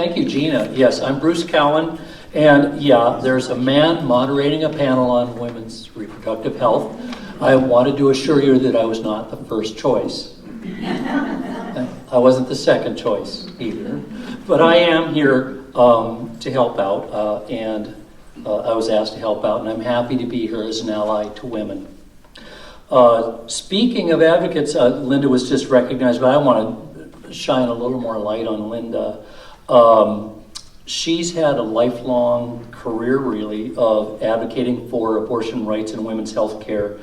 thank you, Gina. Yes, I'm Bruce Cowan, and yeah, there's a man moderating a panel on women's reproductive health. I wanted to assure you that I was not the first choice. I wasn't the second choice either, but I am here to help out, and I was asked to help out, and I'm happy to be here as an ally to women. Speaking of advocates, Linda was just recognized, but I want to shine a little more light on Linda. She's had a lifelong career, really, of advocating for abortion rights and women's health care.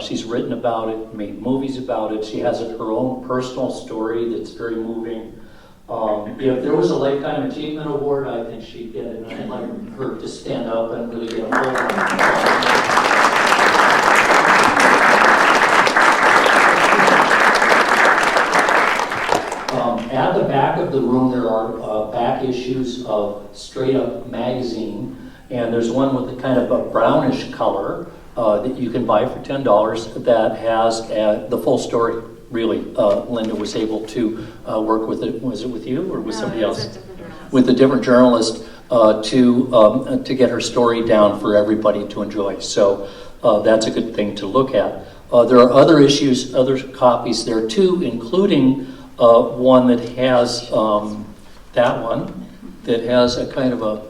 She's written about it, made movies about it. She has her own personal story that's very moving. If there was a Lifetime Achievement Award, I think she'd get it. And I'd like her to stand up and really get a hold of it. At the back of the room, there are back issues of Straight Up magazine, and there's one with a kind of a brownish color that you can buy for $10 that has the full story. Really, Linda was able to work with it. Was it with you or with somebody else? With a different journalist to get her story down for everybody to enjoy. So that's a good thing to look at. There are other issues, other copies there too, including one that has that one that has a kind of a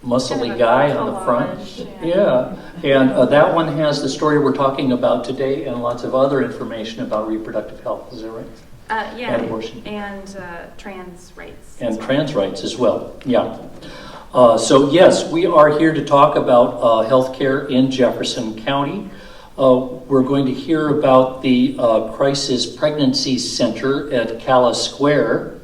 muscly guy on the front. Yeah. And that one has the story we're talking about today and lots of other information about reproductive health. Is that right? Yeah. And abortion. And trans rights. And trans rights as well. Yeah. So yes, we are here to talk about healthcare in Jefferson County. We're going to hear about the Crisis Pregnancy Center at Calla Square.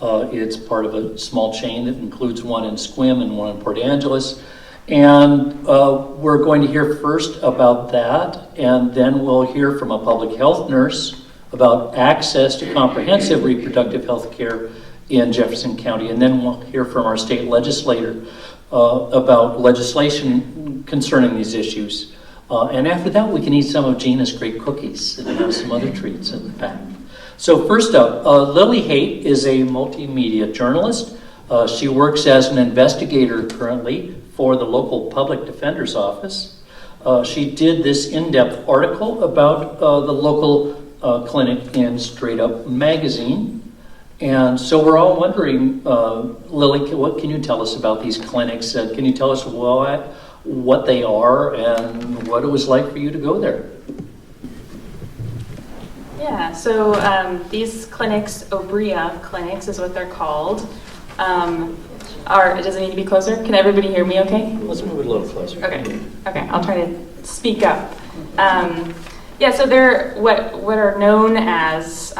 It's part of a small chain that includes one in Sequim and one in Port Angeles. And we're going to hear first about that, and then we'll hear from a public health nurse about access to comprehensive reproductive health care in Jefferson County. And then we'll hear from our state legislator about legislation concerning these issues. And after that, we can eat some of Gina's great cookies and have some other treats in the back. So first up, Lily Haight is a multimedia journalist. She works as an investigator currently for the local public defender's office. She did this in-depth article about the local clinic in Straight Up magazine. And so we're all wondering, Lily, what can you tell us about these clinics? Can you tell us what they are and what it was like for you to go there? Yeah, so these clinics, Obria clinics is what they're called, does it need to be closer? Can everybody hear me okay? Let's move it a little closer. Okay, I'll try to speak up. So they're what are known as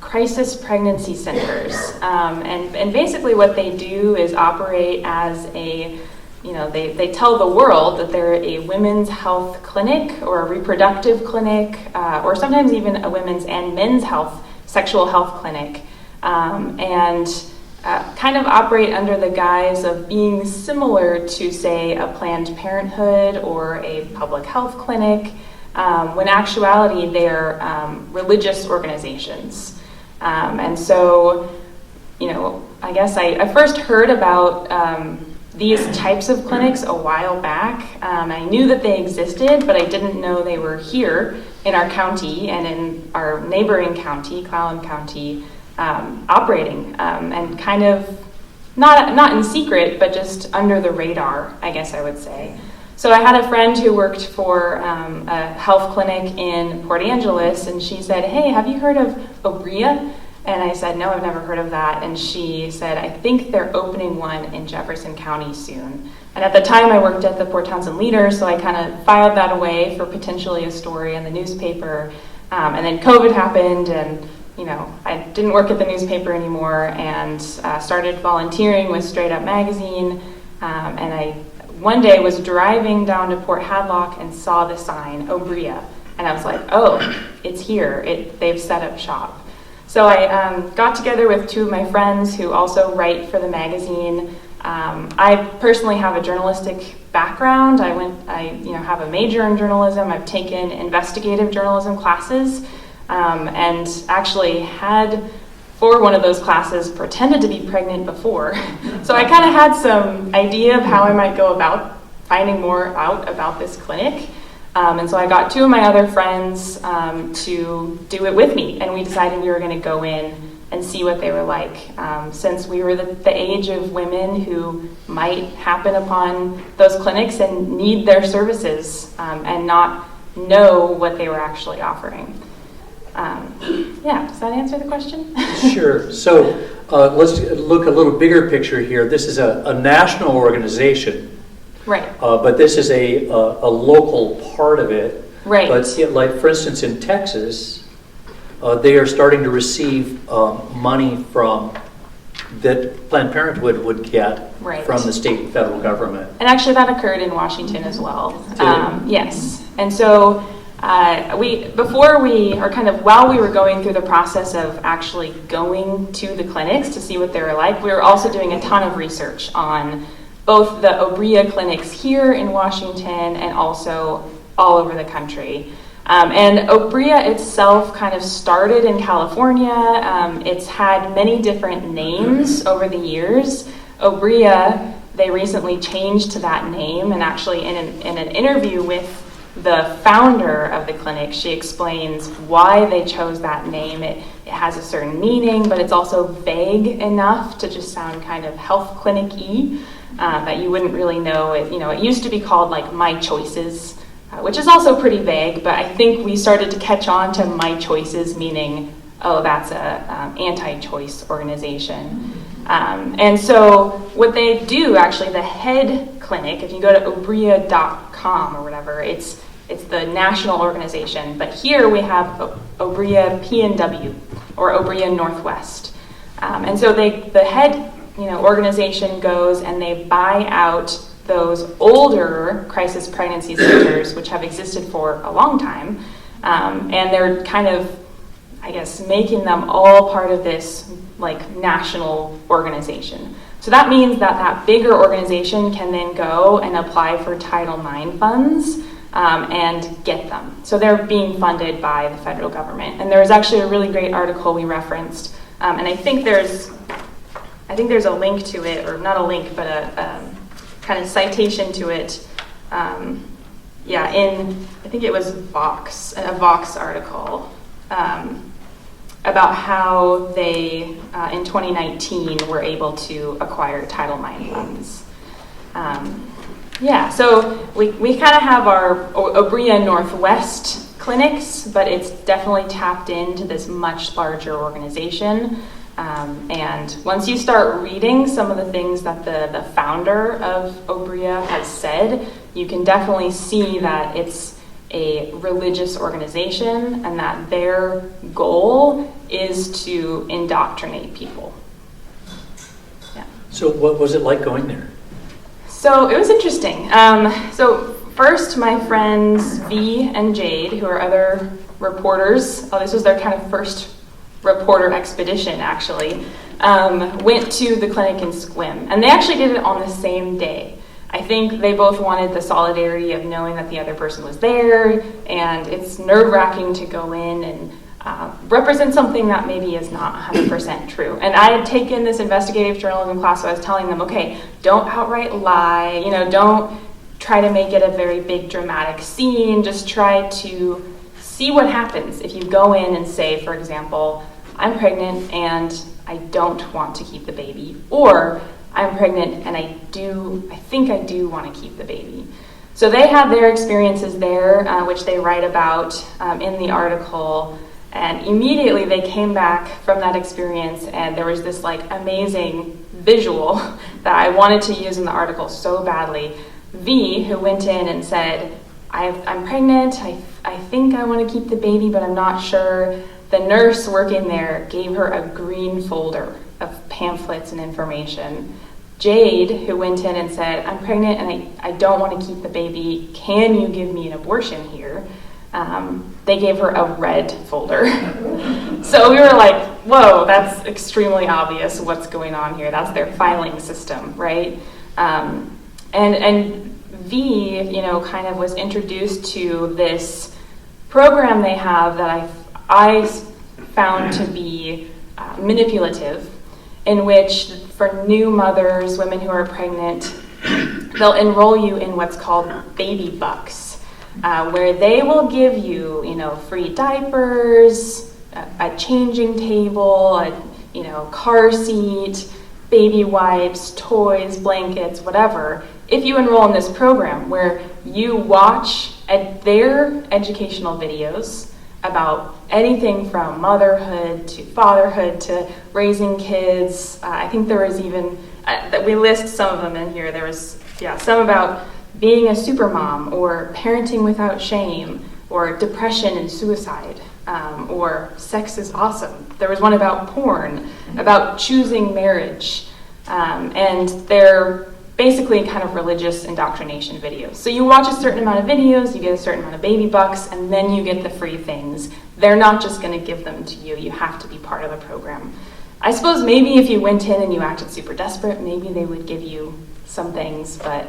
crisis pregnancy centers. And basically what they do is operate as they tell the world that they're a women's health clinic or a reproductive clinic, or sometimes even a women's and men's health, sexual health clinic, and kind of operate under the guise of being similar to, say, a Planned Parenthood or a public health clinic, when in actuality they're religious organizations. And so, I guess I first heard about these types of clinics a while back. I knew that they existed, but I didn't know they were here in our county and in our neighboring county, Clallam County, operating, and kind of not in secret, but just under the radar, I guess I would say. So I had a friend who worked for a health clinic in Port Angeles, and she said, "Hey, have you heard of Obria?" And I said, "No, I've never heard of that." And she said, "I think they're opening one in Jefferson County soon." And at the time I worked at the Port Townsend Leader, so I kind of filed that away for potentially a story in the newspaper. And then COVID happened, and I didn't work at the newspaper anymore, and started volunteering with Straight Up magazine. And I one day was driving down to Port Hadlock and saw the sign, Obria. And I was like, oh, it's here. They've set up shop. So I got together with two of my friends who also write for the magazine. I personally have a journalistic background. I have a major in journalism. I've taken investigative journalism classes, and actually had for one of those classes, pretended to be pregnant before. So I kind of had some idea of how I might go about finding more out about this clinic. And so I got two of my other friends to do it with me, and we decided we were going to go in and see what they were like, since we were the age of women who might happen upon those clinics and need their services and not know what they were actually offering. Yeah, does that answer the question? Sure. So let's look a little bigger picture here. This is a national organization. Right. But this is a local part of it. Right. But like, for instance, in Texas, they are starting to receive money from that Planned Parenthood would get Right. from the state and federal government. And actually that occurred in Washington as well. Did it? Yes. And so while we were going through the process of actually going to the clinics to see what they were like, we were also doing a ton of research on both the Obria clinics here in Washington and also all over the country. And Obria itself kind of started in California. It's had many different names over the years. Obria, they recently changed to that name, and actually in an interview with the founder of the clinic, she explains why they chose that name. It has a certain meaning, but it's also vague enough to just sound kind of health clinic-y, that you wouldn't really know. It used to be called like My Choices, which is also pretty vague, but I think we started to catch on to My Choices meaning, oh, that's a anti-choice organization. And so what they do, actually, the head clinic, if you go to obria.com or whatever, it's the national organization. But here we have Obria PNW, or Obria Northwest. And so the head organization goes and they buy out those older crisis pregnancy centers, which have existed for a long time, and they're kind of, I guess, making them all part of this like national organization. So that means that bigger organization can then go and apply for Title IX funds and get them. So they're being funded by the federal government. And there was actually a really great article we referenced, and I think there's a link to it, or not a link, but a kind of citation to it. I think it was Vox, a Vox article. About how they, in 2019, were able to acquire Title IX funds. So we kind of have our Obria Northwest clinics, but it's definitely tapped into this much larger organization. And once you start reading some of the things that the founder of Obria has said, you can definitely see that it's a religious organization and that their goal is to indoctrinate people. Yeah. So what was it like going there? So it was interesting. So first, my friends V and Jade, who are other reporters, this was their kind of first reporter expedition actually, went to the clinic in Sequim. And they actually did it on the same day. I think they both wanted the solidarity of knowing that the other person was there, and it's nerve-wracking to go in and represent something that maybe is not 100% true. And I had taken this investigative journalism class, so I was telling them, okay, don't outright lie, don't try to make it a very big dramatic scene, just try to see what happens if you go in and say, for example, I'm pregnant and I don't want to keep the baby, or I'm pregnant and I think I do want to keep the baby. So they had their experiences there, which they write about in the article, and immediately they came back from that experience and there was this like amazing visual that I wanted to use in the article so badly. V, who went in and said, I'm pregnant, I think I want to keep the baby, but I'm not sure. The nurse working there gave her a green folder of pamphlets and information. Jade, who went in and said, I'm pregnant and I don't want to keep the baby, can you give me an abortion here? They gave her a red folder. So we were like, whoa, that's extremely obvious what's going on here. That's their filing system, right? And V, kind of was introduced to this program they have that I found to be manipulative, in which for new mothers, women who are pregnant, they'll enroll you in what's called baby bucks, where they will give you, free diapers, a changing table, a car seat, baby wipes, toys, blankets, whatever, if you enroll in this program where you watch their educational videos about anything from motherhood to fatherhood to raising kids. I think there was even, we list some of them in here. There was, some about being a supermom or parenting without shame or depression and suicide or sex is awesome. There was one about porn, about choosing marriage, and they're basically kind of religious indoctrination videos. So you watch a certain amount of videos, you get a certain amount of baby bucks, and then you get the free things. They're not just going to give them to you. You have to be part of the program. I suppose maybe if you went in and you acted super desperate, maybe they would give you some things, but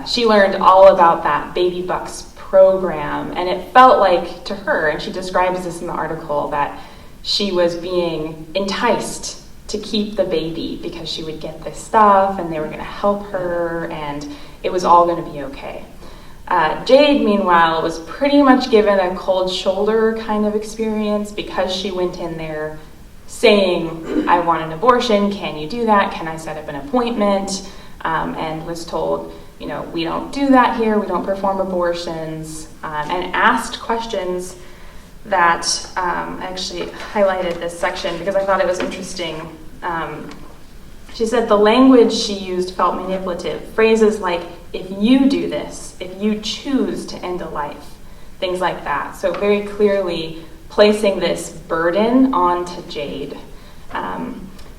she learned all about that baby bucks program, and it felt like to her, and she describes this in the article, that she was being enticed to keep the baby because she would get this stuff and they were going to help her and it was all going to be okay. Jade, meanwhile, was pretty much given a cold shoulder kind of experience because she went in there saying, I want an abortion, can you do that? Can I set up an appointment? And was told, we don't do that here, we don't perform abortions, and asked questions that I actually highlighted this section because I thought it was interesting. She said the language she used felt manipulative. Phrases like, if you do this, if you choose to end a life, things like that. So very clearly placing this burden onto Jade.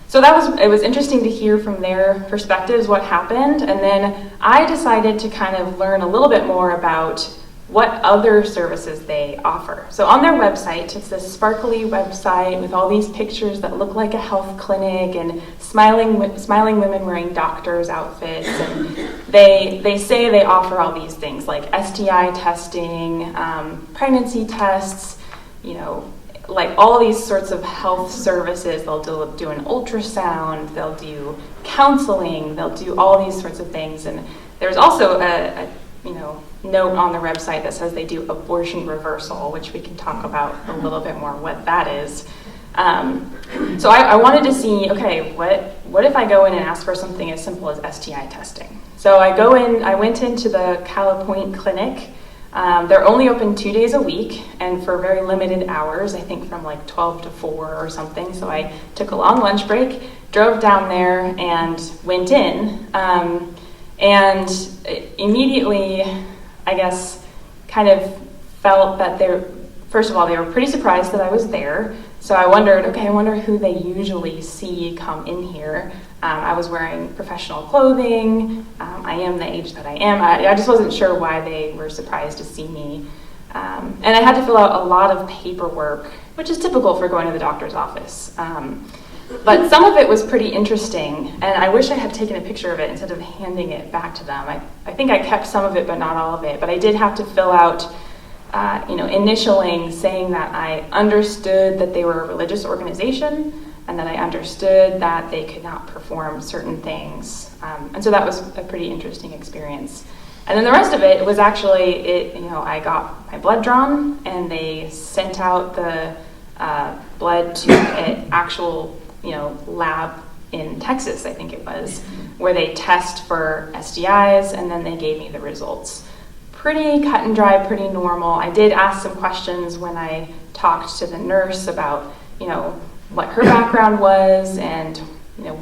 So it was interesting to hear from their perspectives what happened, and then I decided to kind of learn a little bit more about what other services they offer. So on their website, it's this sparkly website with all these pictures that look like a health clinic and smiling women wearing doctor's outfits. And they say they offer all these things like STI testing, pregnancy tests, like all these sorts of health services. They'll do an ultrasound, they'll do counseling, they'll do all these sorts of things. And there's also a note on their website that says they do abortion reversal, which we can talk about a little bit more what that is. So I wanted to see, okay, what if I go in and ask for something as simple as STI testing? So I went into the Calipoint clinic. They're only open 2 days a week and for very limited hours, I think from like 12 to 4 or something. So I took a long lunch break, drove down there and went in. And immediately, I guess, kind of felt that first of all, they were pretty surprised that I was there. So I wonder who they usually see come in here. I was wearing professional clothing. I am the age that I am. I just wasn't sure why they were surprised to see me. And I had to fill out a lot of paperwork, which is typical for going to the doctor's office. But some of it was pretty interesting, and I wish I had taken a picture of it instead of handing it back to them. I think I kept some of it, but not all of it. But I did have to fill out, initialing saying that I understood that they were a religious organization and that I understood that they could not perform certain things. And so that was a pretty interesting experience. And then the rest of it was actually, I got my blood drawn, and they sent out the blood to an actual lab in Texas, I think it was, where they test for STIs, and then they gave me the results. Pretty cut and dry, pretty normal. I did ask some questions when I talked to the nurse about, what her background was and,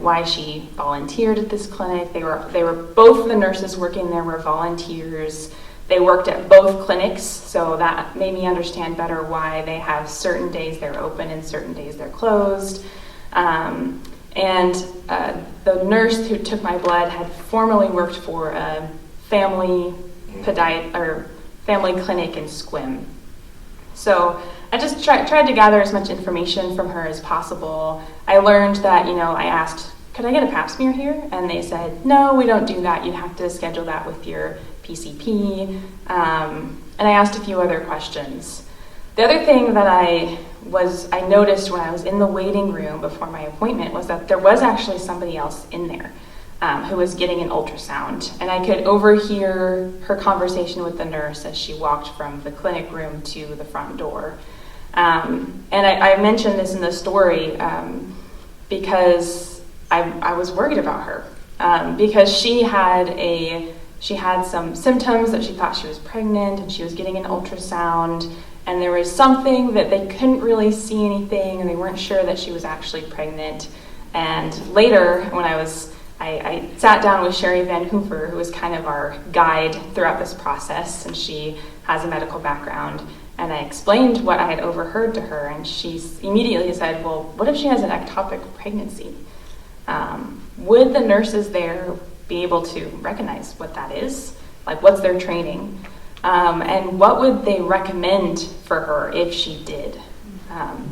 why she volunteered at this clinic. They were both the nurses working there were volunteers. They worked at both clinics, so that made me understand better why they have certain days they're open and certain days they're closed. And the nurse who took my blood had formerly worked for a family clinic in Squim. So I just tried to gather as much information from her as possible. I learned that, I asked, could I get a pap smear here? And they said, no, we don't do that. You have to schedule that with your PCP. And I asked a few other questions. The other thing that I noticed when I was in the waiting room before my appointment was that there was actually somebody else in there who was getting an ultrasound. And I could overhear her conversation with the nurse as she walked from the clinic room to the front door. And I mentioned this in the story because I was worried about her because she had some symptoms that she thought she was pregnant, and she was getting an ultrasound, and there was something that they couldn't really see anything, and they weren't sure that she was actually pregnant. And later, when I sat down with Sherry Van Hoover, who was kind of our guide throughout this process, and she has a medical background, and I explained what I had overheard to her, and she immediately said, well, what if she has an ectopic pregnancy? Would the nurses there be able to recognize what that is? Like, what's their training? And what would they recommend for her if she did?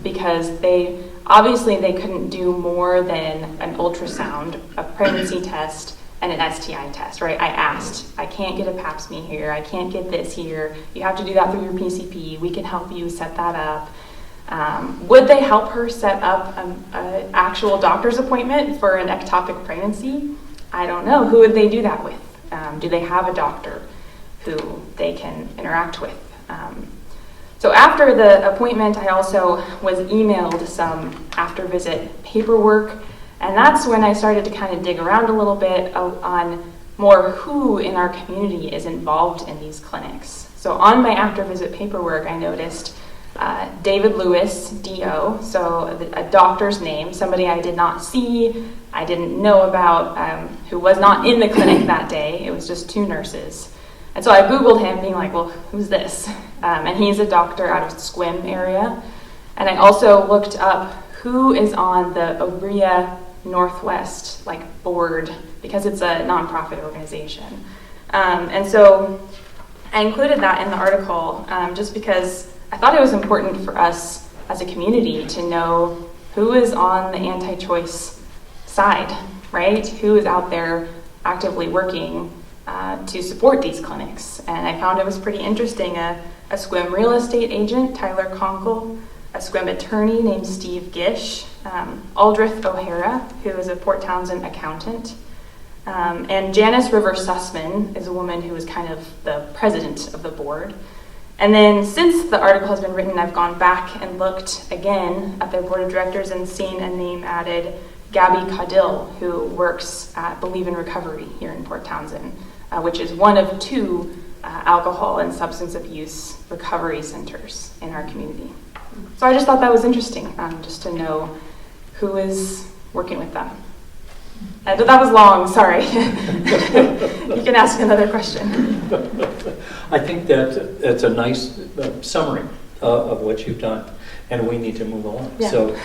Because they couldn't do more than an ultrasound, a pregnancy test, and an STI test, right? I asked, I can't get a pap smear here, I can't get this here, you have to do that through your PCP, we can help you set that up. Would they help her set up an actual doctor's appointment for an ectopic pregnancy? I don't know. Who would they do that with? Do they have a doctor who they can interact with? So after the appointment, I also was emailed some after-visit paperwork, and that's when I started to kind of dig around a little bit on more who in our community is involved in these clinics. So on my after-visit paperwork, I noticed David Lewis, DO, so a doctor's name, somebody I did not see, I didn't know about, who was not in the clinic that day. It was just two nurses. And so I Googled him, being like, well, who's this? And he's a doctor out of the Sequim area. And I also looked up who is on the OREA Northwest board, because it's a nonprofit organization. And so I included that in the article just because I thought it was important for us as a community to know who is on the anti-choice side, right? Who is out there actively working to support these clinics. And I found it was pretty interesting. A Sequim real estate agent, Tyler Conkle, a Sequim attorney named Steve Gish, Aldrich O'Hara, who is a Port Townsend accountant, and Janice Rivers Sussman is a woman who is kind of the president of the board. And then since the article has been written, I've gone back and looked again at their board of directors and seen a name added, Gabby Caudill, who works at Believe in Recovery here in Port Townsend, which is one of two alcohol and substance abuse recovery centers in our community. So I just thought that was interesting, just to know who is working with them. But that was long, sorry. You can ask another question. I think that's a nice summary of what you've done, and we need to move on. Yeah, so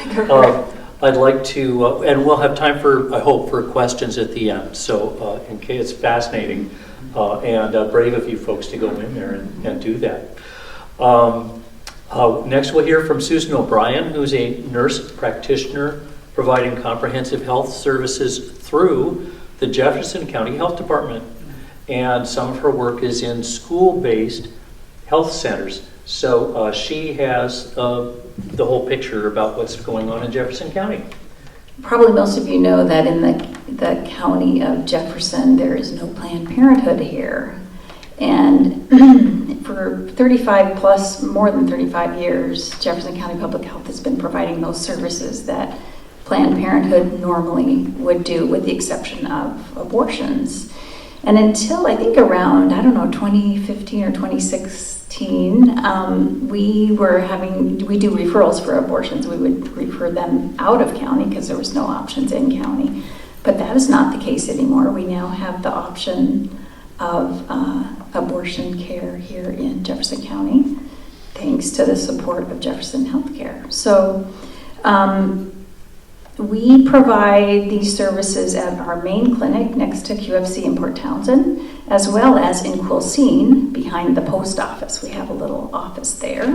I'd like to, and we'll have time for, I hope, for questions at the end. So in case it's fascinating, and brave of you folks to go in there and do that. Next we'll hear from Susan O'Brien, who's a nurse practitioner providing comprehensive health services through the Jefferson County Health Department. And some of her work is in school-based health centers. So she has the whole picture about what's going on in Jefferson County. Probably most of you know that in the county of Jefferson, there is no Planned Parenthood here. And for more than 35 years, Jefferson County Public Health has been providing those services that Planned Parenthood normally would do, with the exception of abortions. And until I think around, 2015 or 2016, we do referrals for abortions. We would refer them out of county because there was no options in county. But that is not the case anymore. We now have the option of abortion care here in Jefferson County, thanks to the support of Jefferson Healthcare. So we provide these services at our main clinic next to QFC in Port Townsend, as well as in Quilcene behind the post office. We have a little office there.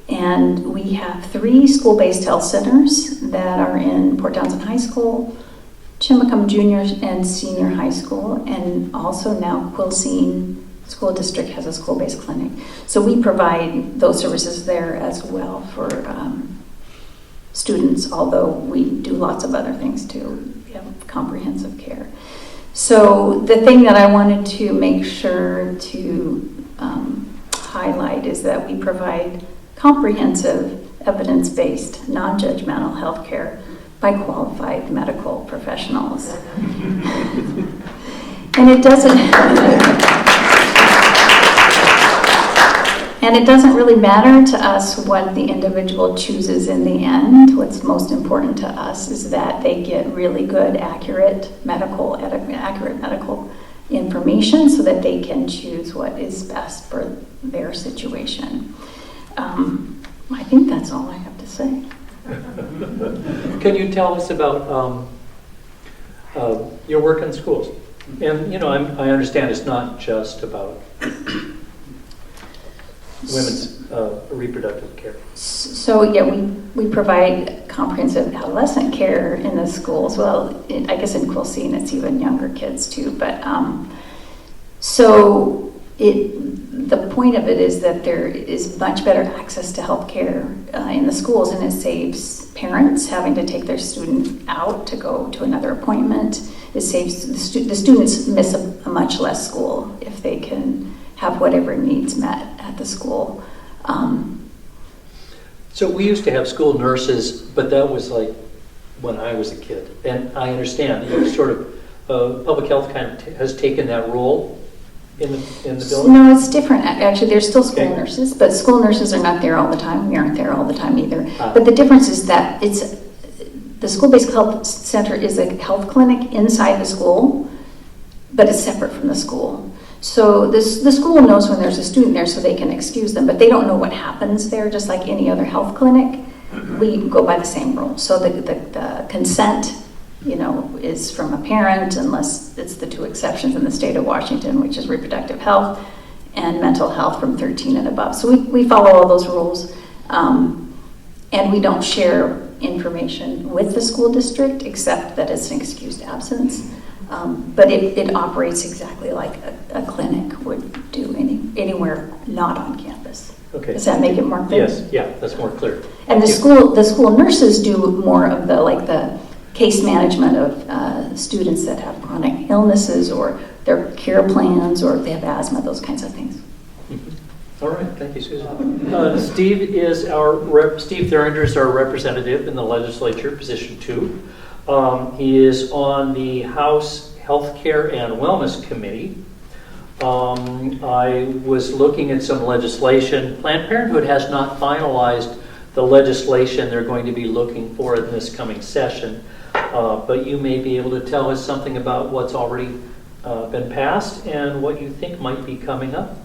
And we have 3 school-based health centers that are in Port Townsend High School, Chimacum Junior and Senior High School, and also now Quilcene school district has a school-based clinic. So we provide those services there as well for students, although we do lots of other things too. We have comprehensive care. So the thing that I wanted to make sure to highlight is that we provide comprehensive, evidence-based, non-judgmental health care by qualified medical professionals. And it doesn't really matter to us what the individual chooses in the end. What's most important to us is that they get really good, accurate medical information so that they can choose what is best for their situation. I think that's all I have to say. Can you tell us about your work in schools? And I understand it's not just about women's reproductive care. So yeah, we provide comprehensive adolescent care in the schools. Well, I guess in Quilcene it's even younger kids too. But the point of it is that there is much better access to health care in the schools, and it saves parents having to take their student out to go to another appointment. It saves the students miss a much less school if they can have whatever needs met at the school. So we used to have school nurses, but that was like when I was a kid. And I understand that sort of public health kind of has taken that role in the building? No, it's different. Actually, there's still school Okay. nurses, but school nurses are not there all the time. We aren't there all the time either. But the difference is that the school-based health center is a health clinic inside the school, but it's separate from the school. So the school knows when there's a student there so they can excuse them, but they don't know what happens there, just like any other health clinic. We go by the same rules. So the consent, is from a parent, unless it's the two exceptions in the state of Washington, which is reproductive health and mental health from 13 and above. So we follow all those rules. And we don't share information with the school district, except that it's an excused absence. But it operates exactly like a clinic would do anywhere not on campus. Okay. Does that make it more clear? Yes, yeah, that's more clear. And the school nurses do more of the case management of students that have chronic illnesses, or their care plans, or if they have asthma, those kinds of things. All right, thank you, Susan. Steve Thuringer is our representative in the legislature, position 2. He is on the House Healthcare and Wellness Committee. I was looking at some legislation. Planned Parenthood has not finalized the legislation they're going to be looking for in this coming session, but you may be able to tell us something about what's already been passed and what you think might be coming up.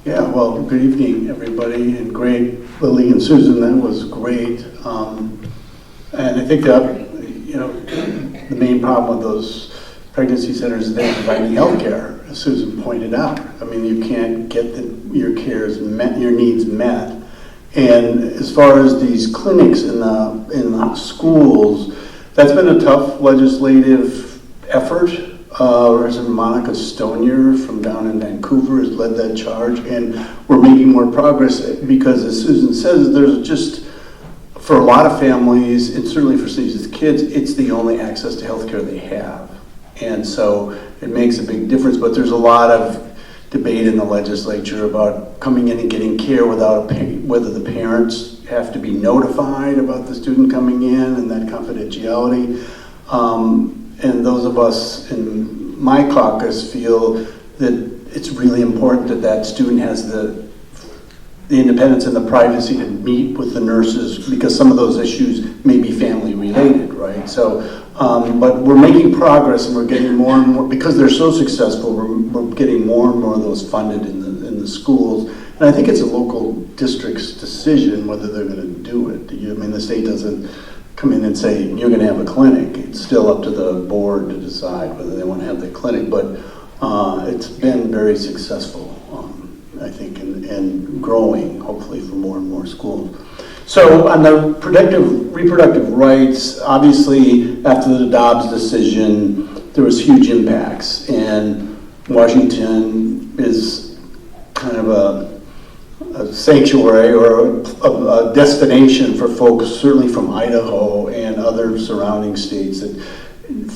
Yeah, well, good evening, everybody, and great, Lily and Susan, that was great. And I think that, the main problem with those pregnancy centers is they're providing health care, as Susan pointed out. I mean, you can't get your needs met. And as far as these clinics in the schools, that's been a tough legislative effort. Representative Monica Stonier from down in Vancouver has led that charge, and we're making more progress because, as Susan says, there's just, for a lot of families, and certainly for these kids, it's the only access to healthcare they have. And so it makes a big difference, but there's a lot of debate in the legislature about coming in and getting care without whether the parents have to be notified about the student coming in and that confidentiality. And those of us in my caucus feel that it's really important that student has the independence and the privacy to meet with the nurses, because some of those issues may be family related, right? So, but we're making progress, and we're getting more and more, because they're so successful, we're getting more and more of those funded in the schools. And I think it's a local district's decision whether they're going to do it. The state doesn't come in and say, you're going to have a clinic. It's still up to the board to decide whether they want to have the clinic, but it's been very successful, I think, and growing, hopefully, for more and more schools. So on the reproductive rights, obviously, after the Dobbs decision, there was huge impacts, and Washington is kind of a sanctuary or a destination for folks, certainly from Idaho and other surrounding states,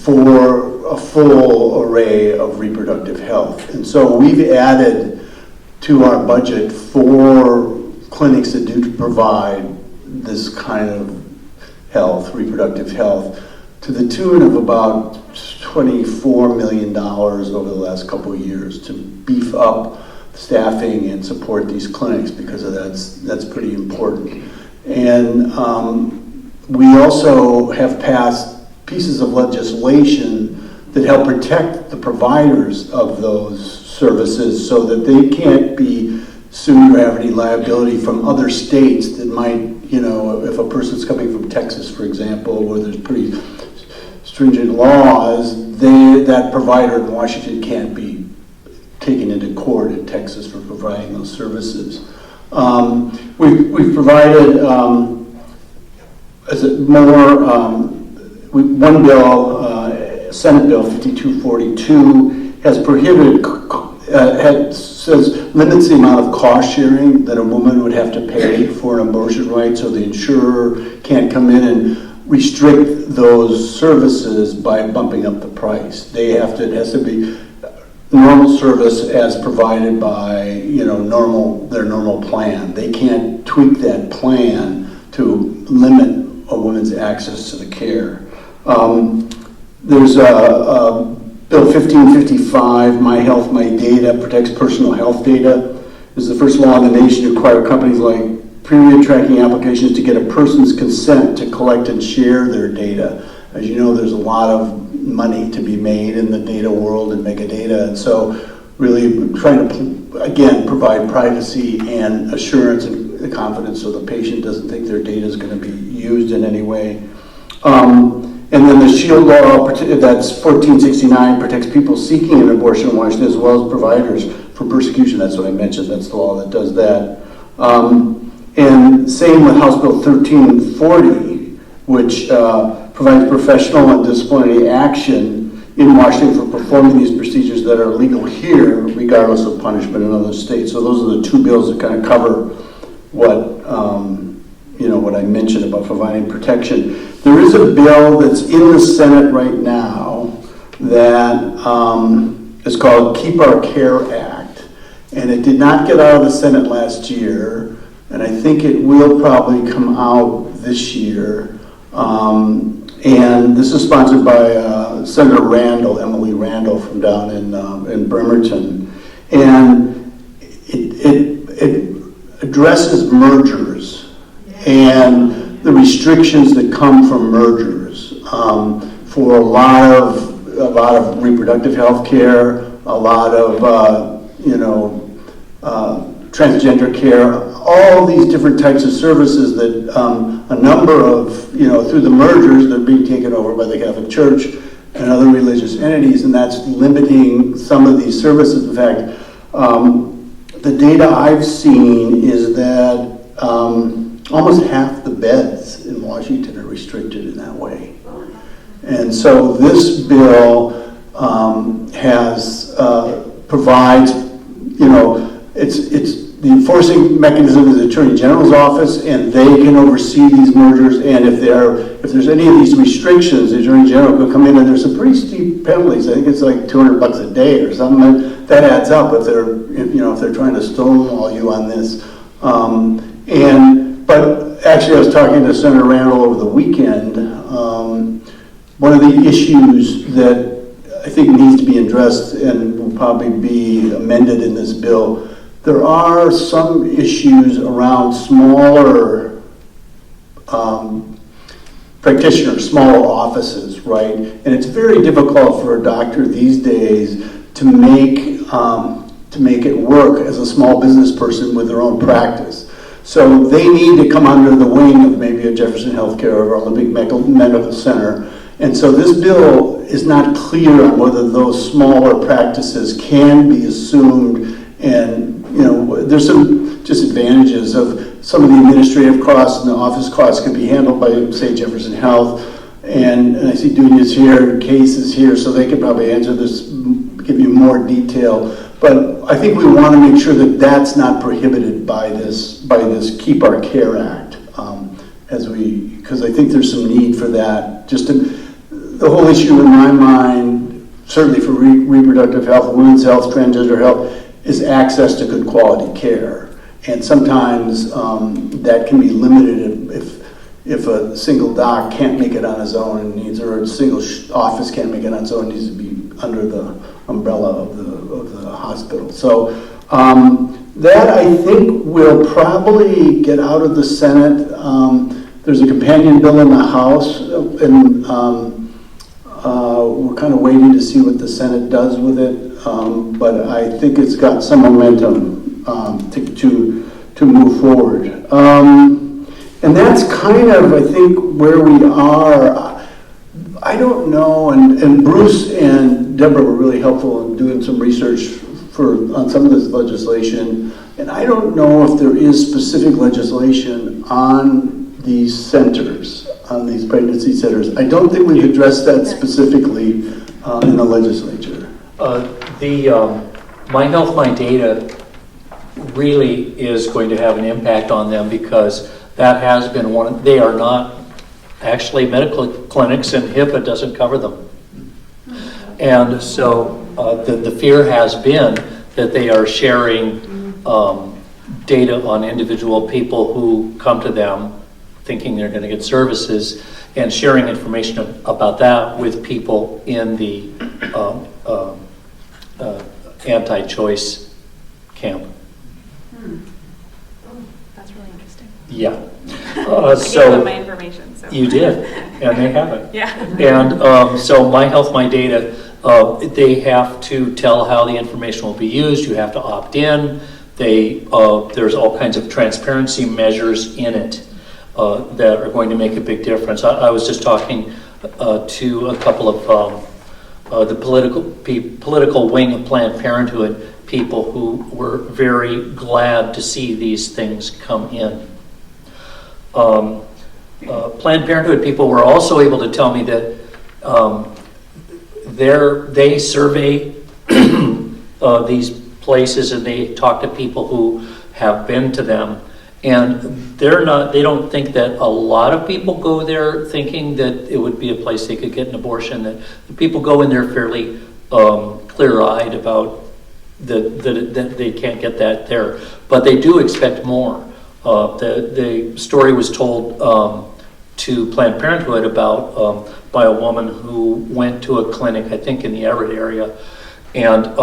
for a full array of reproductive health. And so we've added to our budget 4 clinics that do provide this kind of health, reproductive health, to the tune of about $24 million over the last couple of years to beef up staffing and support these clinics, because of that's pretty important. And we also have passed pieces of legislation that help protect the providers of those services so that they can't be sued or have any liability from other states that might, if a person's coming from Texas, for example, where there's pretty stringent laws, that provider in Washington can't be taken into court in Texas for providing those services. We've provided one bill, Senate Bill 5242, has prohibited, limits the amount of cost sharing that a woman would have to pay for an abortion right, so the insurer can't come in and restrict those services by bumping up the price. It has to be normal service as provided by their normal plan. They can't tweak that plan to limit a woman's access to the care. There's a Bill 1555, My Health, My Data, protects personal health data. This is the first law in the nation to require companies like period tracking applications to get a person's consent to collect and share their data. As you know, there's a lot of money to be made in the data world and mega data, and so really trying to, again, provide privacy and assurance and the confidence so the patient doesn't think their data is going to be used in any way. And then the SHIELD law, that's 1469, protects people seeking an abortion in Washington as well as providers from persecution. That's what I mentioned. That's the law that does that. And same with House Bill 1340, which provides professional and disciplinary action in Washington for performing these procedures that are legal here, regardless of punishment in other states. So those are the 2 bills that kind of cover what what I mentioned about providing protection. There is a bill that's in the Senate right now that is called Keep Our Care Act, and it did not get out of the Senate last year, and I think it will probably come out this year. And this is sponsored by Senator Randall, Emily Randall, from down in Bremerton, and it addresses mergers and the restrictions that come from mergers for a lot of reproductive health care, a lot of transgender care, all these different types of services that a number of, through the mergers, they're being taken over by the Catholic Church and other religious entities, and that's limiting some of these services. In fact, the data I've seen is that almost half the beds in Washington are restricted in that way. And so this bill provides, it's the enforcing mechanism is the Attorney General's office, and they can oversee these mergers. And if there's any of these restrictions, the Attorney General could come in, and there's some pretty steep penalties. I think it's like $200 a day or something. That adds up if they're trying to stonewall you on this. But actually, I was talking to Senator Randall over the weekend. One of the issues that I think needs to be addressed and will probably be amended in this bill, there are some issues around smaller practitioners, smaller offices, right? And it's very difficult for a doctor these days to make it work as a small business person with their own practice. So they need to come under the wing of maybe a Jefferson Healthcare or Olympic Medical Center. And so this bill is not clear on whether those smaller practices can be assumed, and there's some disadvantages of some of the administrative costs and the office costs can be handled by, say, Jefferson Health. And I see Dunia's here, Case is here, so they could probably answer this, give you more detail. But I think we want to make sure that that's not prohibited by this Keep Our Care Act, because I think there's some need for that. The whole issue in my mind, certainly for reproductive health, women's health, transgender health, is access to good quality care. And sometimes that can be limited if a single doc can't make it on his own and needs, or a single office can't make it on its own, needs to be under the umbrella of the hospital. So that I think will probably get out of the Senate. There's a companion bill in the House, and we're kind of waiting to see what the Senate does with it. But I think it's got some momentum to move forward. And that's kind of, I think, where we are. I don't know, and Bruce and Deborah were really helpful in doing some research on some of this legislation, and I don't know if there is specific legislation on these centers, on these pregnancy centers. I don't think we've addressed that specifically in the legislature. My Health, My Data really is going to have an impact on them, because that has been they are not actually medical clinics, and HIPAA doesn't cover them. And so the fear has been that they are sharing data on individual people who come to them thinking they're going to get services, and sharing information about that with people in the anti-choice camp. That's really interesting. Yeah. I gave them my information. So. You did, and they haven't. Yeah. And so My Health, My Data, they have to tell how the information will be used. You have to opt in. There's all kinds of transparency measures in it that are going to make a big difference. I was just talking to a couple of the political wing of Planned Parenthood people who were very glad to see these things come in. Planned Parenthood people were also able to tell me that they survey these places, and they talk to people who have been to them, and they don't think that a lot of people go there thinking that it would be a place they could get an abortion. That the people go in there fairly clear-eyed about that they can't get that there, but they do expect more. The story was told to Planned Parenthood about by a woman who went to a clinic, I think in the Everett area, and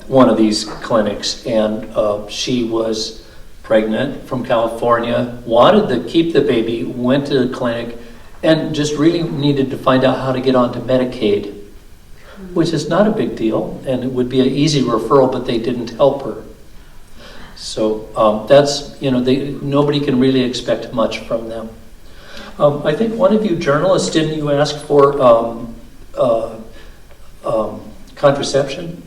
one of these clinics, and she was pregnant from California, wanted to keep the baby, went to the clinic, and just really needed to find out how to get onto Medicaid, which is not a big deal, and it would be an easy referral, but they didn't help her. So that's, nobody can really expect much from them. I think one of you journalists, didn't you ask for contraception?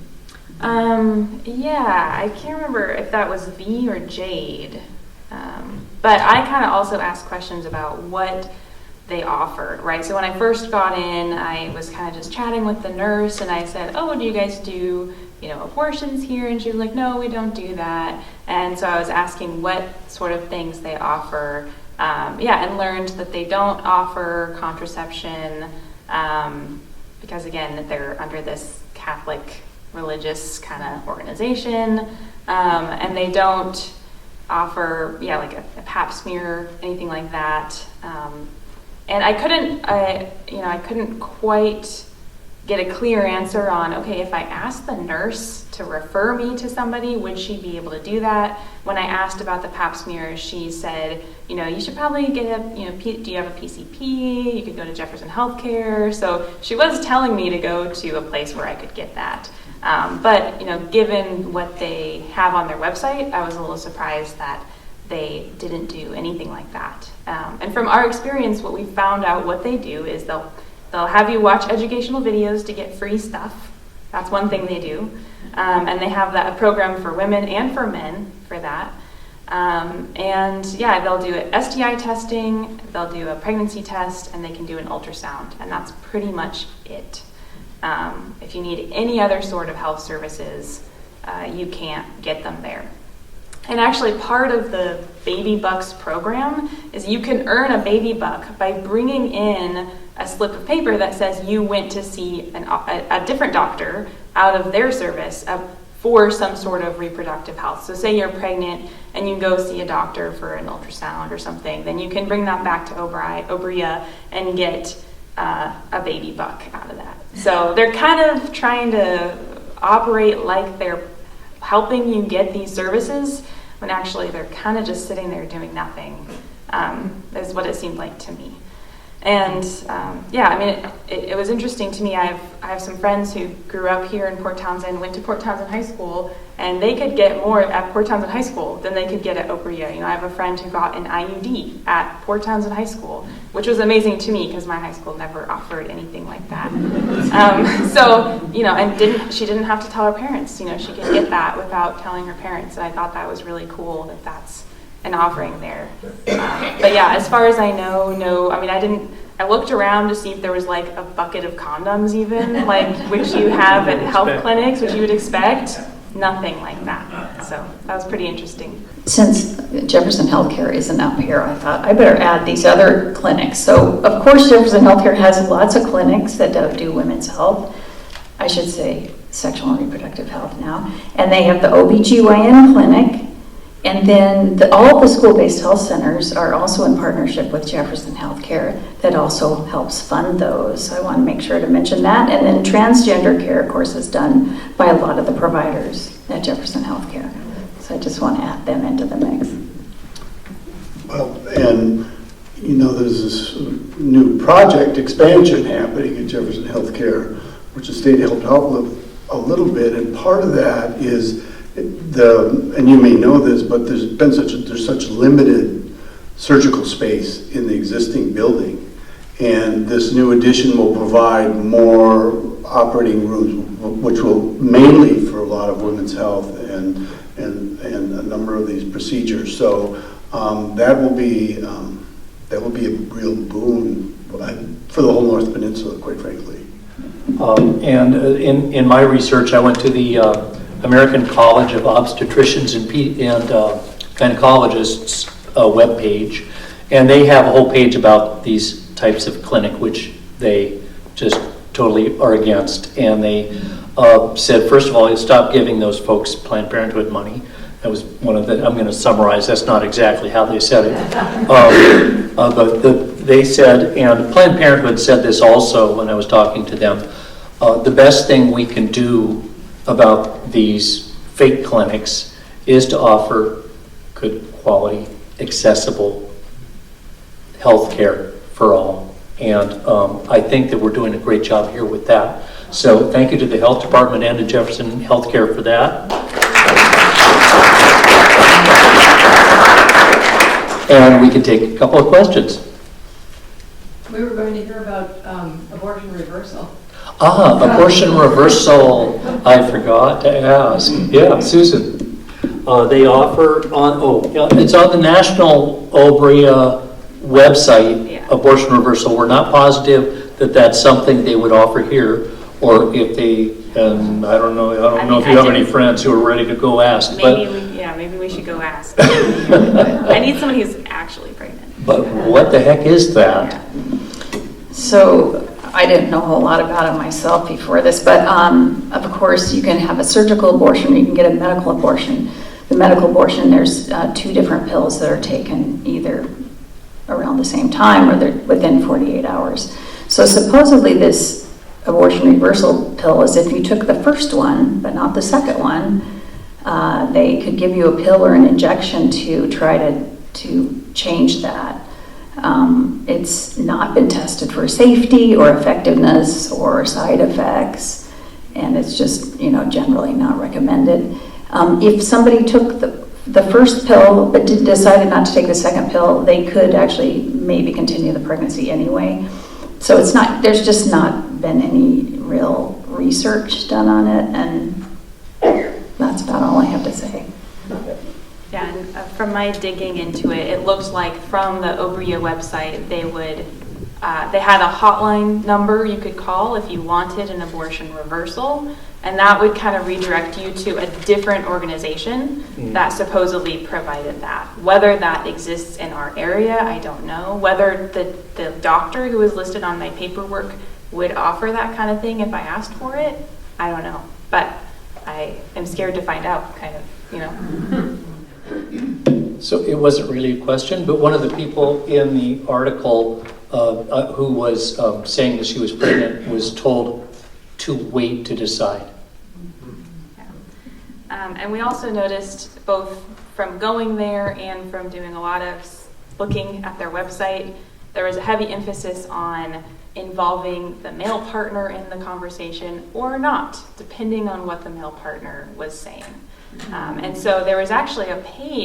Yeah, I can't remember if that was V or Jade. But I kind of also asked questions about what they offered, right? So when I first got in, I was kind of just chatting with the nurse, and I said, "Oh, do you guys do, abortions here?" And she was like, "No, we don't do that." And so I was asking what sort of things they offer, and learned that they don't offer contraception because, again, that they're under this Catholic religious kind of organization, and they don't offer, like a pap smear, anything like that. And I couldn't quite get a clear answer on, okay, if I asked the nurse to refer me to somebody, would she be able to do that? When I asked about the pap smear, she said, you should probably get do you have a PCP? You could go to Jefferson Healthcare. So she was telling me to go to a place where I could get that. But given what they have on their website, I was a little surprised that they didn't do anything like that. And from our experience, what we found out what they do is they'll have you watch educational videos to get free stuff. That's one thing they do. And they have a program for women and for men for that. They'll do STI testing, they'll do a pregnancy test, and they can do an ultrasound. And that's pretty much it. If you need any other sort of health services, you can't get them there. And actually part of the Baby Bucks program is you can earn a baby buck by bringing in a slip of paper that says you went to see a different doctor out of their service for some sort of reproductive health. So say you're pregnant and you go see a doctor for an ultrasound or something, then you can bring that back to Obria and get a baby buck out of that. So they're kind of trying to operate like they're helping you get these services when actually they're kind of just sitting there doing nothing, is what it seemed like to me. And yeah, I mean, it was interesting to me. I have some friends who grew up here in Port Townsend, went to Port Townsend High School, and they could get more at Port Townsend High School than they could get at Obria. You know, I have a friend who got an IUD at Port Townsend High School, which was amazing to me because my high school never offered anything like that. So, you know, and she didn't have to tell her parents. You know, she could get that without telling her parents, and I thought that was really cool that that's an offering there. But yeah, as far as I know, no, I mean, I looked around to see if there was like a bucket of condoms even, like which you have at health clinics, which you would expect. Nothing like that. So that was pretty interesting. Since Jefferson Healthcare isn't up here, I thought I better add these other clinics. So of course Jefferson Healthcare has lots of clinics that do women's health. I should say sexual and reproductive health now. And they have the OBGYN clinic. And then all of the school-based health centers are also in partnership with Jefferson Healthcare that also helps fund those. I want to make sure to mention that. And then transgender care, of course, is done by a lot of the providers at Jefferson Healthcare. So I just want to add them into the mix. Well, and you know, there's this new project expansion happening at Jefferson Healthcare, which the state helped out with a little bit, and part of that is and you may know this, but there's such limited surgical space in the existing building, and this new addition will provide more operating rooms, which will mainly for a lot of women's health and a number of these procedures. So that will be a real boon for the whole North Peninsula, quite frankly. And in my research, I went to the American College of Obstetricians and Gynecologists webpage, and they have a whole page about these types of clinic, which they just totally are against. And they said, first of all, stop giving those folks Planned Parenthood money. That was one of the, I'm going to summarize, that's not exactly how they said it. But they said, and Planned Parenthood said this also when I was talking to them, the best thing we can do about these fake clinics is to offer good quality, accessible health care for all. And I think that we're doing a great job here with that. So thank you to the health department and to Jefferson Healthcare for that. And we can take a couple of questions. We were going to hear about abortion reversal. Abortion reversal, I forgot to ask. Yeah, Susan. They offer It's on the National Obria website, Yeah. abortion reversal. We're not positive that that's something they would offer here, or if they, and I don't know if you have any friends who are ready to go ask. Maybe we should go ask. I need somebody who's actually pregnant. But what the heck is that? So I didn't know a whole lot about it myself before this, but of course you can have a surgical abortion, or you can get a medical abortion. The medical abortion, there's 2 different pills that are taken either around the same time or they're within 48 hours. So supposedly this abortion reversal pill is if you took the first one, but not the second one, they could give you a pill or an injection to try to change that. It's not been tested for safety or effectiveness or side effects, and it's just, generally not recommended. If somebody took the first pill but decided not to take the second pill, they could actually maybe continue the pregnancy anyway. So there's just not been any real research done on it, and that's about all I have to say. Yeah, and from my digging into it, it looks like from the Obria website, they had a hotline number you could call if you wanted an abortion reversal, And that would kind of redirect you to a different organization that supposedly provided that. Whether that exists in our area, I don't know. Whether the doctor who was listed on my paperwork would offer that kind of thing if I asked for it, I don't know. But I am scared to find out, kind of, you know. So it wasn't really a question, but one of the people in the article who was saying that she was pregnant was told to wait to decide. And we also noticed, both from going there and from doing a lot of looking at their website, there was a heavy emphasis on involving the male partner in the conversation or not, depending on what the male partner was saying. And so there was actually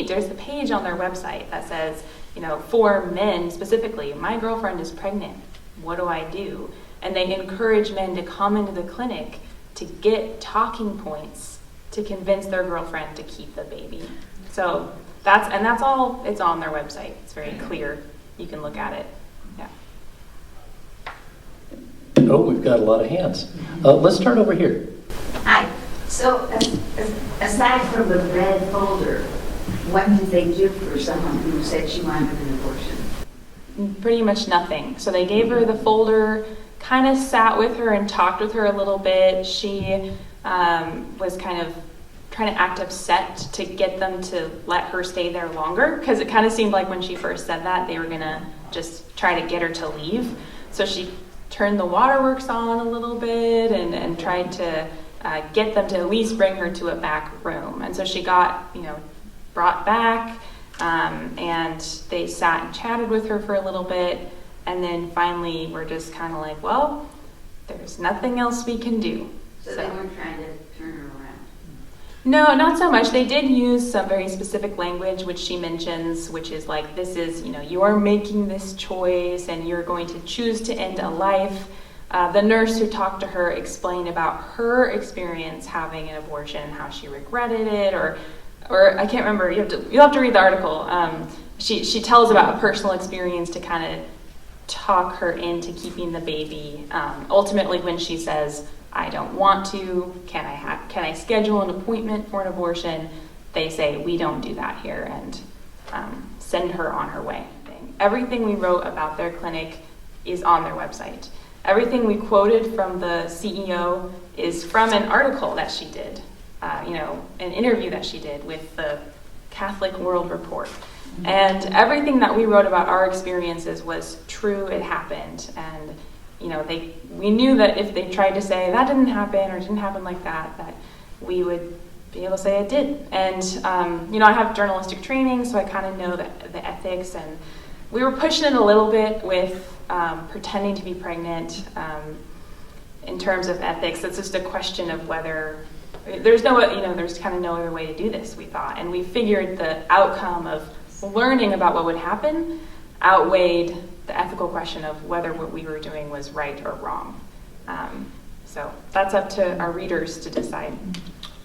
there's a page on their website that says, you know, for men specifically, my girlfriend is pregnant, what do I do? And they encourage men to come into the clinic to get talking points to convince their girlfriend to keep the baby. So that's all, it's on their website. It's very clear. You can look at it. Yeah. Oh, we've got a lot of hands. Let's start over here. Hi. So aside from the red folder, what did they do for someone who said she wanted an abortion? Pretty much nothing. So they gave her the folder, kind of sat with her and talked with her a little bit. She was kind of trying to act upset to get them to let her stay there longer, because it kind of seemed like when she first said that they were gonna just try to get her to leave. So she turned the waterworks on a little bit and tried to get them to at least bring her to a back room. And so she got, you know, brought back, and they sat and chatted with her for a little bit, and then finally we're just kind of like, well, there's nothing else we can do. So they weren't trying to turn her around? No, not so much. They did use some very specific language, which she mentions, which is like, this is, you know, you are making this choice and you're going to choose to end a life. The nurse who talked to her explained about her experience having an abortion, how she regretted it, or I can't remember. You'll have to read the article. She tells about a personal experience to kind of talk her into keeping the baby. Ultimately, when she says, I don't want to, can I schedule an appointment for an abortion? They say, we don't do that here, and send her on her way. Everything we wrote about their clinic is on their website. Everything we quoted from the CEO is from an article that she did, an interview that she did with the Catholic World Report. And everything that we wrote about our experiences was true, it happened. And, you know, we knew that if they tried to say that didn't happen or didn't happen like that we would be able to say it did. And, I have journalistic training, so I kind of know the ethics, and we were pushing it a little bit with pretending to be pregnant in terms of ethics. It's just a question of whether there's kind of no other way to do this, we thought. And we figured the outcome of learning about what would happen outweighed the ethical question of whether what we were doing was right or wrong. So that's up to our readers to decide.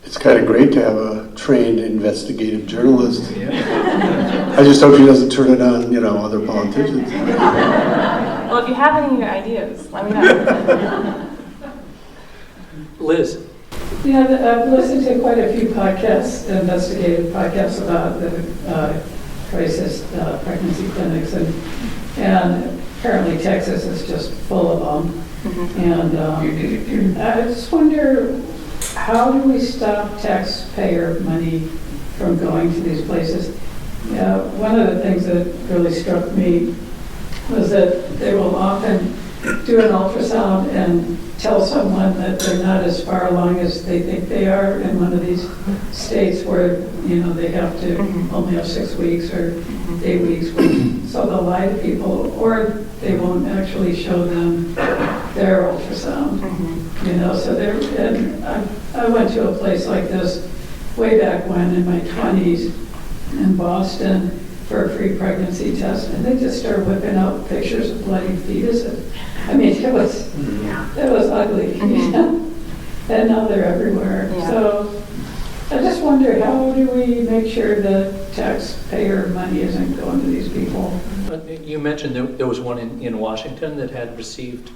It's kind of great to have a trained investigative journalist. Yeah. I just hope she doesn't turn it on, other politicians. Well, if you have any ideas, let me know. Liz. Yeah, I've listened to quite a few podcasts, investigative podcasts about the crisis pregnancy clinics, and apparently Texas is just full of them. And I just wonder, how do we stop taxpayer money from going to these places? One of the things that really struck me was that they will often do an ultrasound and tell someone that they're not as far along as they think they are in one of these states where, they have to only have 6 weeks or 8 weeks. So they'll lie to people, or they won't actually show them their ultrasound. So and I went to a place like this way back when in my 20s in Boston for a free pregnancy test, and they just started whipping out pictures of bloody fetuses. I mean, it was ugly. And now they're everywhere. Yeah. So I just wonder, how do we make sure that taxpayer money isn't going to these people? You mentioned there was one in Washington that had received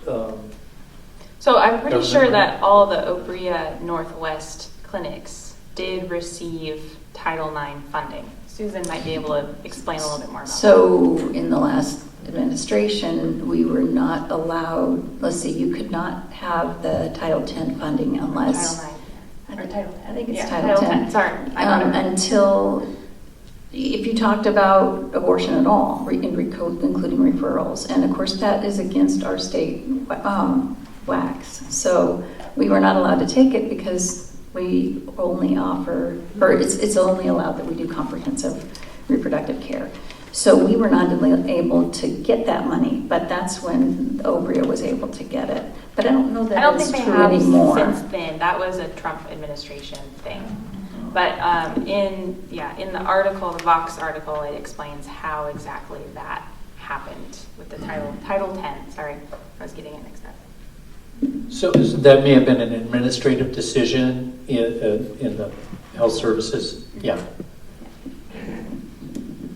So I'm pretty Government sure money? that all the Obria Northwest clinics did receive Title IX funding. Susan might be able to explain a little bit more about that. So in the last administration, we were not allowed, let's see, you could not have the Title X funding unless. Title IX. I Title X. I think it's Yeah, Title X. Sorry, I got it. Until, if you talked about abortion at all, including referrals. And of course, that is against our state WACs. So we were not allowed to take it because we only offer, or it's only allowed that we do comprehensive reproductive care. So we were not able to get that money, but that's when Obria was able to get it. But I don't know I that don't it's think they true have anymore. since then. That was a Trump administration thing. But in the article, the Vox article, it explains how exactly that happened with the Title X. Sorry, I was getting it mixed up. So that may have been an administrative decision in the health services? Yeah.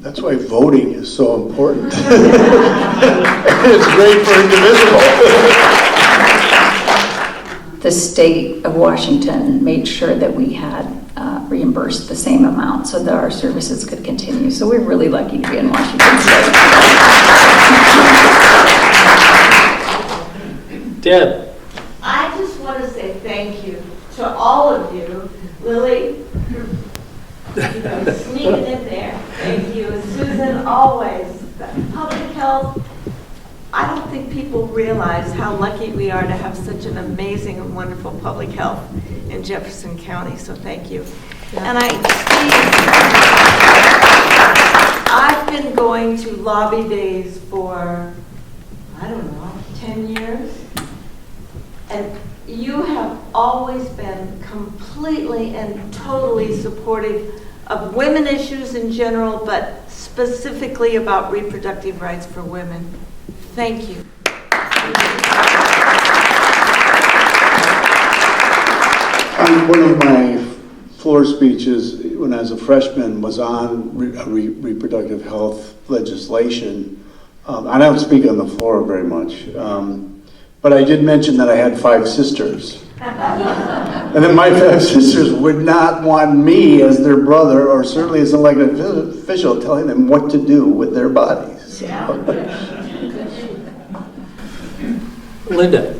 That's why voting is so important. It's great for Indivisible. The state of Washington made sure that we had reimbursed the same amount so that our services could continue. So we're really lucky to be in Washington State. Deb? I just want to say thank you to all of you. Lily, sneaking in there. Thank you. And Susan, always. Public health, I don't think people realize how lucky we are to have such an amazing and wonderful public health in Jefferson County, so thank you. And I've been going to lobby days for, I don't know, 10 years. And you have always been completely and totally supportive of women issues in general, but specifically about reproductive rights for women. Thank you. One of my floor speeches when I was a freshman was on reproductive health legislation. I don't speak on the floor very much, but I did mention that I had 5 sisters. And then my 5 sisters would not want me as their brother, or certainly as an elected official, telling them what to do with their bodies. Linda?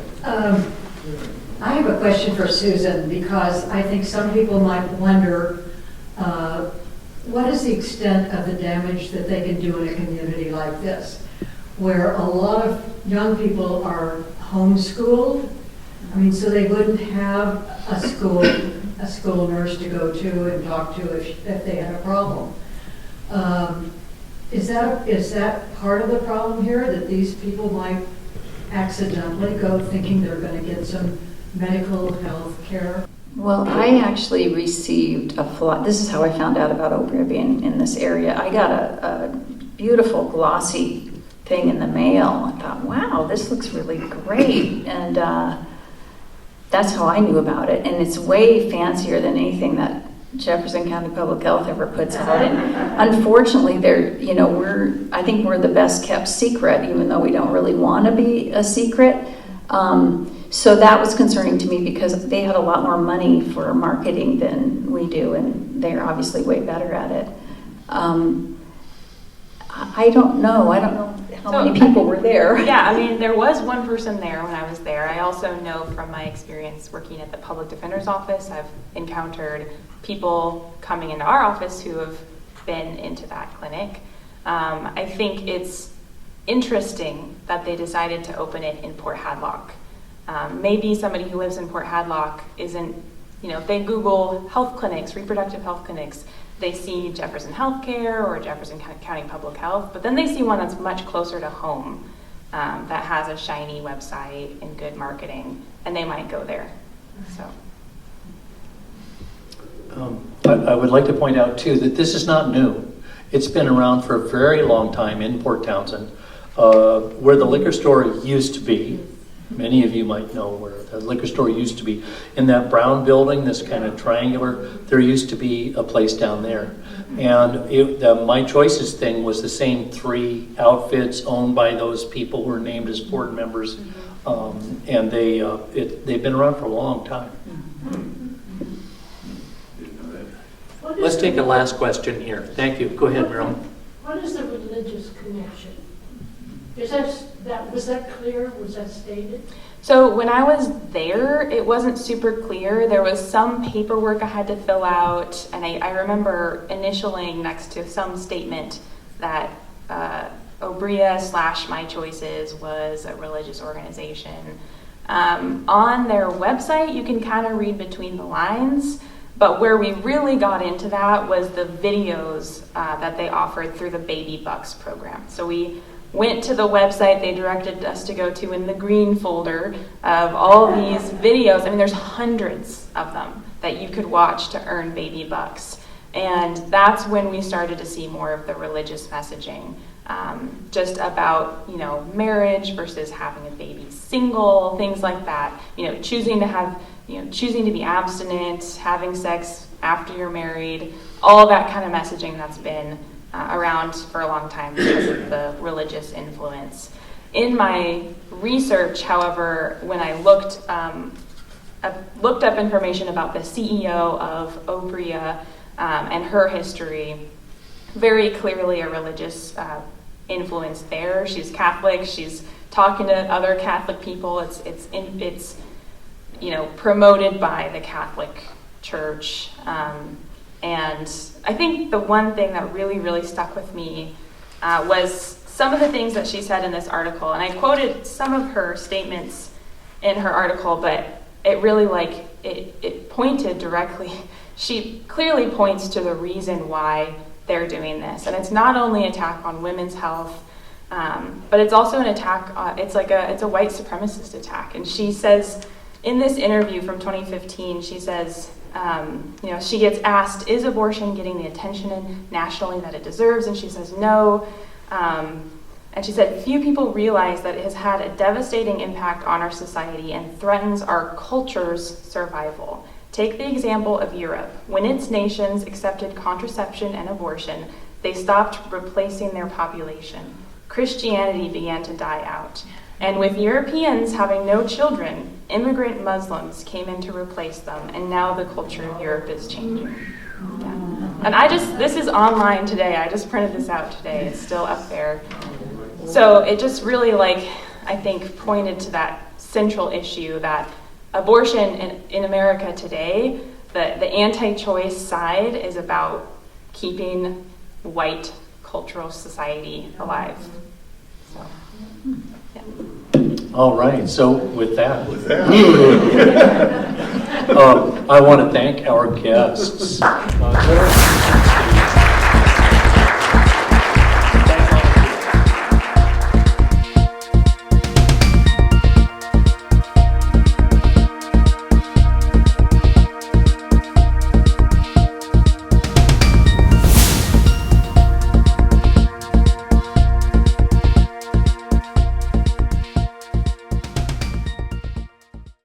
I have a question for Susan, because I think some people might wonder what is the extent of the damage that they can do in a community like this, where a lot of young people are homeschooled. I mean, so they wouldn't have a school nurse to go to and talk to if they had a problem. Is that part of the problem here, that these people might accidentally go thinking they're going to get some medical health care? Well, I actually received this is how I found out about Obria being in this area. I got a beautiful glossy thing in the mail. I thought, wow, this looks really great. And that's how I knew about it. And it's way fancier than anything that Jefferson County Public Health ever puts out. And unfortunately, I think we're the best kept secret, even though we don't really want to be a secret. So that was concerning to me, because they had a lot more money for marketing than we do, and they're obviously way better at it. I don't know how many people were there. Yeah, I mean, there was one person there when I was there. I also know from my experience working at the public defender's office, I've encountered people coming into our office who have been into that clinic. I think it's interesting that they decided to open it in Port Hadlock. Maybe somebody who lives in Port Hadlock isn't, if they Google health clinics, reproductive health clinics, they see Jefferson Healthcare or Jefferson County Public Health, but then they see one that's much closer to home, that has a shiny website and good marketing, and they might go there. So. I would like to point out, too, that this is not new. It's been around for a very long time in Port Townsend, where the liquor store used to be. Many of you might know where the liquor store used to be. In that brown building, this kind of triangular, there used to be a place down there. And the My Choices thing was the same 3 outfits owned by those people who were named as board members And they've been around for a long time. Let's take a last question here. Thank you. Go ahead, Marilyn. What is the religious connection? Was that clear? Was that stated? So when I was there, it wasn't super clear. There was some paperwork I had to fill out, and I remember initialing next to some statement that Obria/My Choices was a religious organization. On their website, you can kind of read between the lines, but where we really got into that was the videos that they offered through the Baby Bucks program. So we went to the website they directed us to go to in the green folder of all these videos. I mean, there's hundreds of them that you could watch to earn Baby Bucks. And that's when we started to see more of the religious messaging, just about, marriage versus having a baby single, things like that. Choosing to be abstinent, having sex after you're married, all that kind of messaging that's been around for a long time because of the religious influence. In my research, however, when I looked up information about the CEO of Obria and her history, very clearly a religious influence there. She's Catholic. She's talking to other Catholic people. It's promoted by the Catholic Church. And I think the one thing that really, really stuck with me was some of the things that she said in this article. And I quoted some of her statements in her article, but it really, it pointed directly. She clearly points to the reason why they're doing this. And it's not only an attack on women's health, but it's also an attack, it's a white supremacist attack. And she says, in this interview from 2015, she says, she gets asked, is abortion getting the attention nationally that it deserves? And she says, no. And she said, few people realize that it has had a devastating impact on our society and threatens our culture's survival. Take the example of Europe. When its nations accepted contraception and abortion, they stopped replacing their population. Christianity began to die out. And with Europeans having no children, immigrant Muslims came in to replace them, and now the culture of Europe is changing. Yeah. And this is online today. I just printed this out today. It's still up there. So it just really, I think, pointed to that central issue that abortion in America today, the anti-choice side is about keeping white cultural society alive. So, yeah. All right, so with that, I want to thank our guests.